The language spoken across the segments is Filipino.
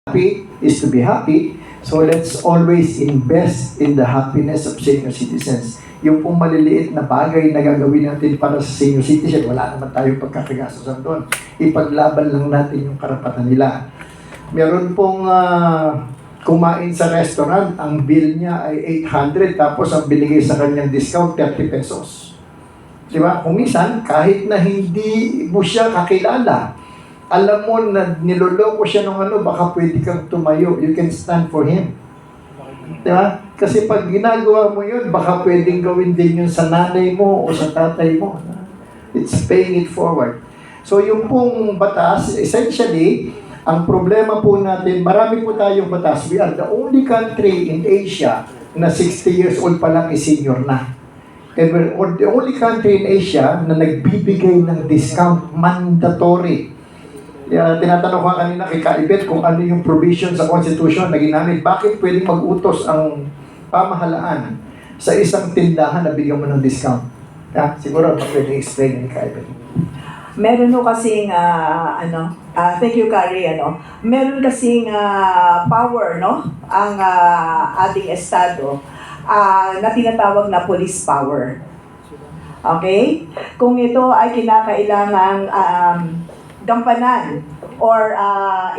happy is to be happy. So let's always invest in the happiness of senior citizens. Yung pong maliliit na bagay na gagawin natin para sa senior citizen, wala naman tayong pagkakagastusan doon. Ipaglaban lang natin yung karapatan nila. Meron pong kumain sa restaurant, ang bill niya ay 800, tapos ang binigay sa kanyang discount, 30 pesos. Diba? Kung minsan, kahit na hindi mo siya kakilala, alam mo na niloloko siya ng ano, baka pwede kang tumayo. You can stand for him. Diba? Kasi pag ginagawa mo yun, baka pwedeng gawin din yun sa nanay mo o sa tatay mo. It's paying it forward. So yung pong batas, essentially, ang problema po natin, marami po tayong batas. We are the only country in Asia na 60 years old pa lang is senior na. And we're the only country in Asia na nagbibigay ng discount mandatory. Tinatanong ko kanina kay Kaibet kung ano yung provision sa Constitution na ginamit. Bakit pwedeng mag-utos ang pamahalaan sa isang tindahan na bigyan mo ng discount? Siguro pwedeng explain ni Kaibet. Meron ho kasing, thank you, Carrie, meron kasing power, ang ating estado na tinatawag na police power. Okay? Kung ito ay kinakailangang gampanan or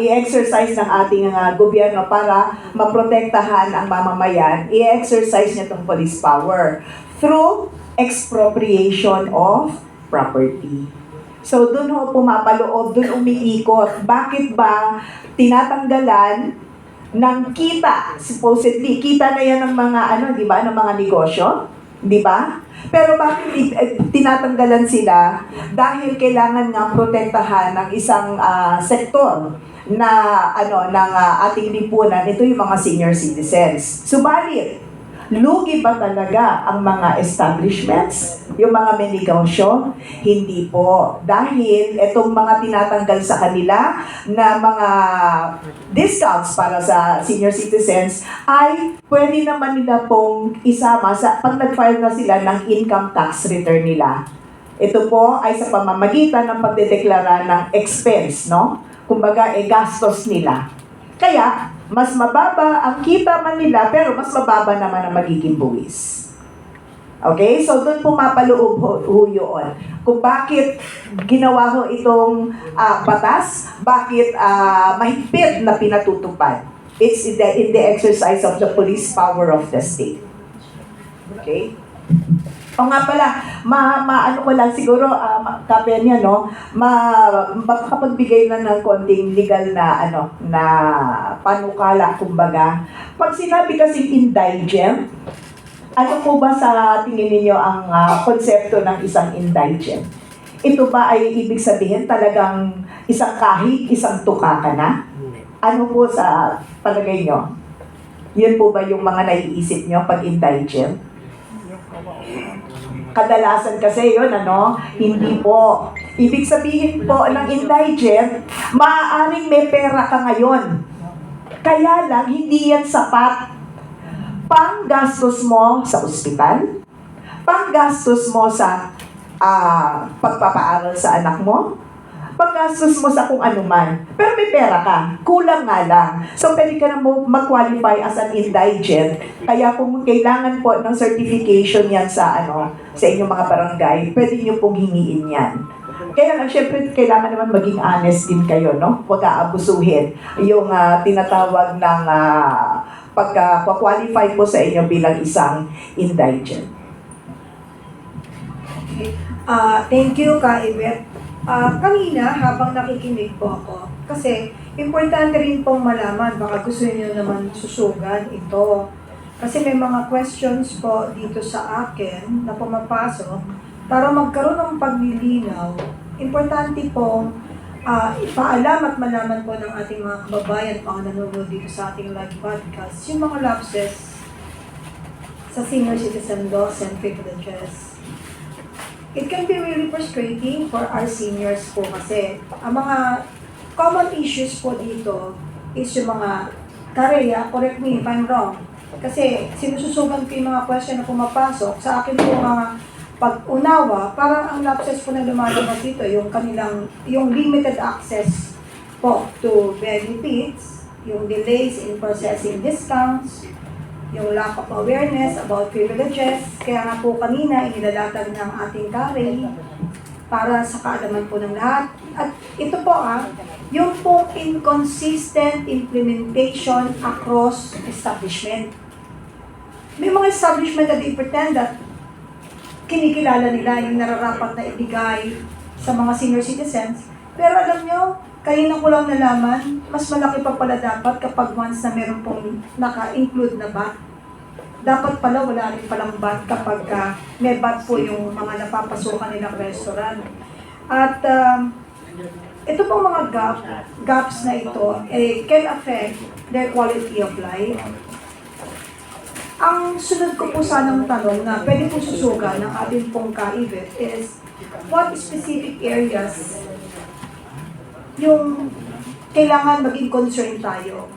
i-exercise ng ating gobyerno para maprotektahan ang mamamayan, i-exercise niya itong police power through expropriation of property. So, doon ho pumapaloob, doon umiikot. Bakit ba tinatanggalan ng kita? Supposedly, kita na yan ng mga, di ba, ng mga negosyo? Di ba? Pero bakit tinatanggalan sila? Dahil kailangan nga protektahan ng isang sektor na, ng ating lipunan. Ito yung mga senior citizens. Subalit, lugi ba talaga ang mga establishments? Yung mga may negosyo? Hindi po. Dahil itong mga tinatanggal sa kanila na mga discounts para sa senior citizens ay pwede naman nila pong isama sa pag nag-file na sila ng income tax return nila. Ito po ay sa pamamagitan ng pagdedeklara ng expense, Kumbaga, gastos nila. Kaya, mas mababa ang kita man nila, pero mas mababa naman ang magiging buwis. Okay? So, doon pumapaloob ho yun. Kung bakit ginawa ho itong batas, bakit mahigpit na pinatutupad. It's in the exercise of the police power of the state. Okay? O nga pala, ano ko lang siguro, kapya niya, makapagbigay na ng konting legal na, na panukala, kumbaga. Pag sinabi kasi indigent, ano po ba sa tingin ninyo ang konsepto ng isang indigent? Ito ba ay ibig sabihin talagang isang kahig, isang tuka ka na? Ano po sa palagay nyo? Yun po ba yung mga naiisip nyo pag indigent? Kadalasan kasi yun, hindi po. Ibig sabihin po ng indigent, maaaring may pera ka ngayon. Kaya lang, hindi yan sapat. Panggastos mo sa ospital, panggastos mo sa pagpapaaral sa anak mo, paggastos mo sa kung ano man. Pero may pera ka, kulang nga lang. So, pwede ka na mag-qualify as an indigent. Kaya kung kailangan po ng certification yan sa inyong mga barangay, pwede nyo pong hingiin yan. Kaya lang, syempre, kailangan naman maging honest din kayo, Huwag aabusuhin yung tinatawag ng pagka-qualify po sa inyo bilang isang indigent. Thank you, Kaibet. Kanina, habang nakikinig po ako, kasi importante rin pong malaman, baka gusto niyo naman susugan ito. Kasi may mga questions po dito sa akin na pumapasok. Para magkaroon ng paglilinaw, importante pong ipaalam at malaman po ng ating mga kababayan mga nanonood dito sa ating live podcast, yung mga lapses sa senior citizen laws and privileges. It can be really frustrating for our seniors po kasi ang mga common issues po dito is yung mga Kareya, correct me if I'm wrong. Kasi sinususugan ko yung mga question na pumapasok sa akin po mga pag-unawa, parang ang lapses po na lumalabas dito, yung limited access po to benefits, yung delays in processing discounts, yung lack of awareness about privileges. Kaya nga po kanina, inilalatag ng ating Kari para sa kaalaman po ng lahat. At ito po yung pong inconsistent implementation across establishment. May mga establishment na they pretend that kinikilala nila yung nararapat na ibigay sa mga senior citizens. Pero alam nyo, kanina ko lang nalaman, mas malaki pa pala dapat kapag once na meron pong naka-include na VAT. Dapat pala wala rin palang VAT kapag may VAT po yung mga napapasukan nilang restaurant. At ito pong mga gaps na ito can affect their quality of life. Ang sunod ko po sanang tanong na pwede po susugan ng ating pong kaivet is what specific areas yung kailangan maging concern tayo?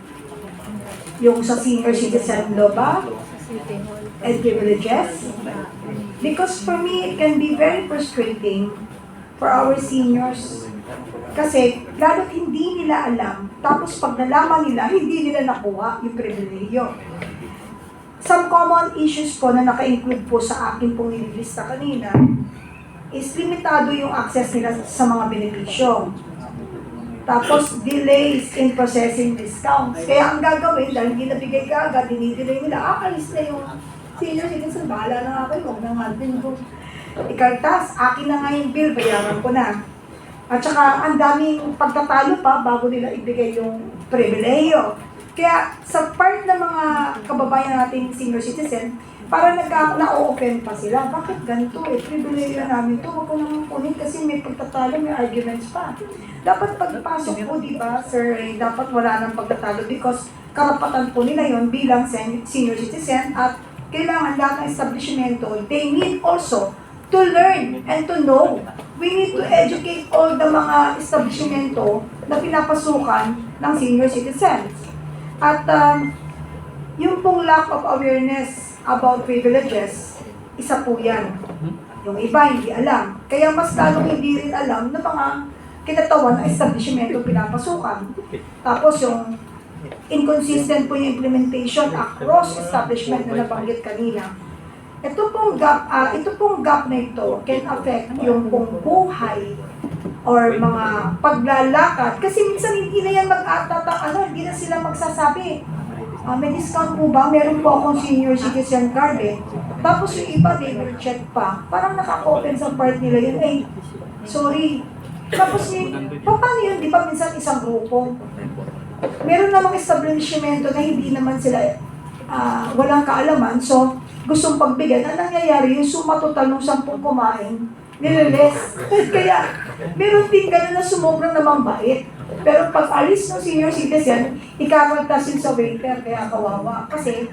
Yung sa senior citizen law ba? And privileges? Because for me, it can be very frustrating for our seniors. Kasi lalo't hindi nila alam, tapos pag nalaman nila, hindi nila nakuha yung pribilehiyo. Some common issues po na naka-include po sa akin pong nililista kanina is limitado yung access nila sa mga benepisyo. Tapos, delays in processing discounts. Kaya ang gagawin, dahil hindi nabigay ka agad, dinidelay nila, alis na yung senior citizen, bahala na nga kayo, huwag na nga din ko. Ikartas, akin na nga yung bill, bayaran ko na. At saka, ang daming pagtatalo pa bago nila ibigay yung pribileyo. Kaya sa part ng mga kababayan nating senior citizen, parang na-open pa sila. Bakit ganito pribileyo namin to, huwag ko naman kunin kasi may pagtatalo, may arguments pa. Dapat pagpasok po, di ba, sir, dapat wala nang pagtatalo because karapatan po nila yon bilang senior citizen at kailangan lahat ng establishmento, they need also to learn and to know. We need to educate all the mga establishmento na pinapasukan ng senior citizens. At yung pong lack of awareness about privileges, isa po yan. Yung iba hindi alam. Kaya mas lalong hindi rin alam na mga kinatawan na establishmento pinapasukan. Tapos yung inconsistent po yung implementation across establishment na nabanggit kanina. Ito pong gap na ito can affect yung pong buhay or mga paglalakad. Kasi minsan hindi na yan hindi na sila magsasabi. May discount po ba? Meron po akong senior citizen card Tapos yung iba, they will check pa. Parang naka-open sa part nila yun. Sorry. Tapos paano yun? Di ba minsan isang grupo? Meron namang establishmento na hindi naman sila walang kaalaman. So, gustong pagbigyan. Ang nangyayari, yung suma total ng 10 kumain, nililes. Kaya, meron din gano'n na sumubrang namang bait. Pero pag alis ng senior citizen, ikakaltas yun sa waiter, kaya kawawa. Kasi,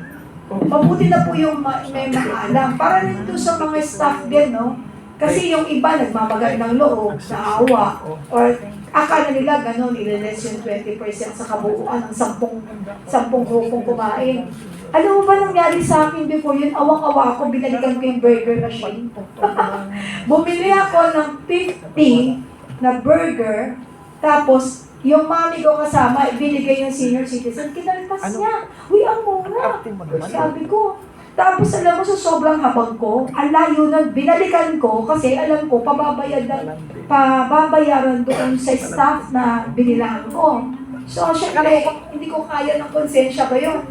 mabuti na po yung may maalam. Para nito sa mga staff din, no? Kasi yung iba, nagmamagal ng loob, naawa, or akala nila gano'n, nililes yung 20% sa kabuuan ng 10 grupong kumain. Alam mo ba nangyari sa akin before yun? Awang-awa ako, binalikan ko yung burger machine. Bumili ako ng 50 na burger, tapos yung mami ko kasama, ibinigay yung senior citizen, kinalpas niya. Uy, ang mura. Sabi ko. Tapos alam mo, sa sobrang habang ko, ang layo na, binalikan ko kasi alam ko, pababayaran doon sa staff na binilahan ko. So, syempre, hindi ko kaya ng konsensya ko yun.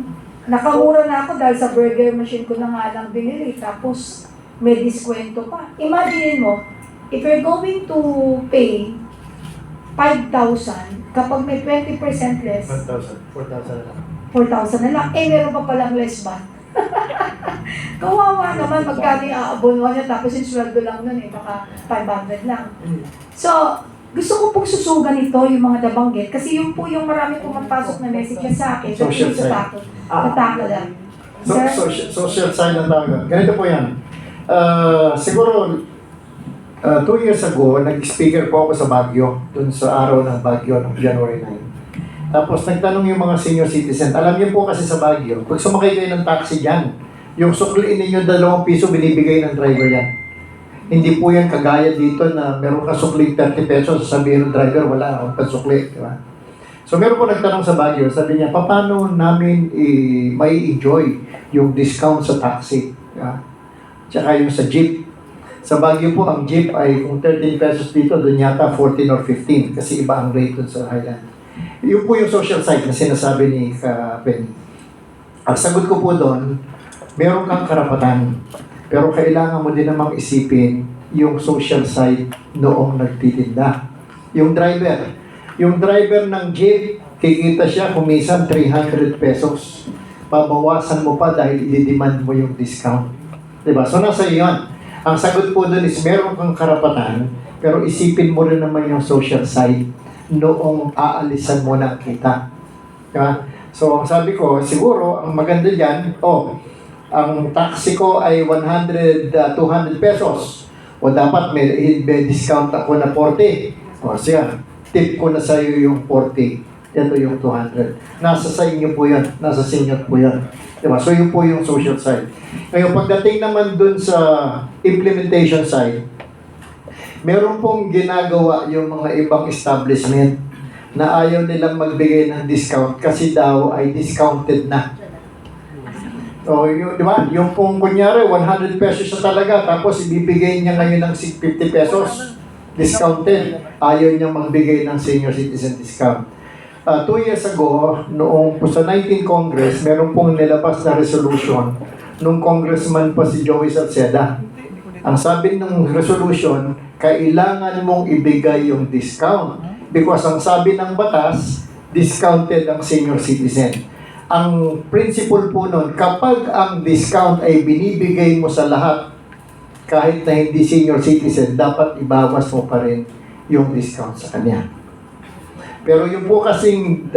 Nakamura na ako dahil sa burger machine ko na nga lang binili. Tapos, may diskwento pa. Imagine mo, if you're going to pay 5,000, kapag may 20% less, 4,000 na lang. 4,000 na lang. Meron pa palang less ba? Kawawa naman, magkano yung aabonuhan niya, tapos yung sweldo lang nun baka 500 lang. So, gusto ko pong susugan ito, yung mga nabanggit, kasi yun po yung marami pumapasok na message sa akin. Social side. Natako lang. Sir? Social side ng tawag. Ganito po yan. Siguro, 2 years ago, nag-speaker po ako sa Baguio, dun sa araw ng Baguio, ng January 9. Tapos nagtanong yung mga senior citizen, alam niyo po kasi sa Baguio, pag sumakay kayo ng taxi dyan, yung sukliin ninyo 2 piso, binibigay ng driver yan. Hindi po yan kagaya dito na meron ka sukli 30 pesos, sasabihin ng driver, wala akong pansukli. Di ba? So So meron po nagtanong sa Baguio, sabi niya, paano namin may enjoy yung discount sa taxi? Tsaka yung sa jeep. Sa Baguio po, ang jeep ay kung 13 pesos dito, doon yata 14 or 15 kasi iba ang rate doon sa Highland. Yun po yung social side na sinasabi ni Penny. Ang sagot ko po doon, meron kang karapatan, pero kailangan mo din namang isipin yung social side noong nagtitinda. Yung driver ng jeep, kikita siya kumisan 300 pesos. Pabawasan mo pa dahil i-demand mo yung discount. Diba? So nasa iyo yun. Ang sagot po doon is meron kang karapatan, pero isipin mo rin naman yung social side noong aalisan mo ng kita. Diba? So ang sabi ko, siguro ang maganda dyan, ang taxi ko ay 200 pesos. O dapat may discount ako na 40. O siya, tip ko na sa iyo yung 40. Ito yung 200. Nasa sa inyo po yan. Nasa senior po yan. Diba? So yun po yung social side. Ngayon, pagdating naman dun sa implementation side, meron pong ginagawa yung mga ibang establishment na ayaw nilang magbigay ng discount kasi daw ay discounted na. So, di ba? Yung pong kunyari, 100 pesos siya talaga, tapos ibibigay niya ngayon ng 50 pesos, discounted. Ayaw niya magbigay ng senior citizen discount. 2 years ago, noong po sa 19th Congress, meron pong nilabas na resolution nung congressman pa si Joey Salceda. Ang sabi ng resolution, kailangan mong ibigay yung discount because ang sabi ng batas, discounted ang senior citizen. Ang principle po nun, kapag ang discount ay binibigay mo sa lahat, kahit na hindi senior citizen, dapat ibawas mo pa rin yung discount sa kanya. Pero yung po kasing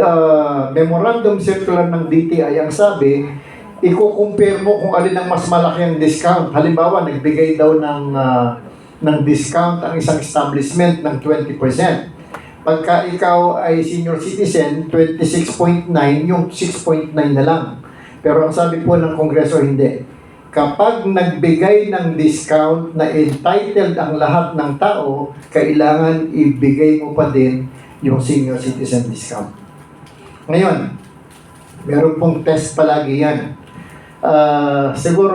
memorandum circular ng DTI ang sabi, i-compare mo kung alin ang mas malaki ang discount. Halimbawa, nagbigay daw ng discount ang isang establishment ng 20%. Pagka ikaw ay senior citizen, 26.9, yung 6.9 na lang. Pero ang sabi po ng Kongreso, hindi. Kapag nagbigay ng discount na entitled ang lahat ng tao, kailangan ibigay mo pa din yung senior citizen discount. Ngayon, meron pong test palagi yan. Siguro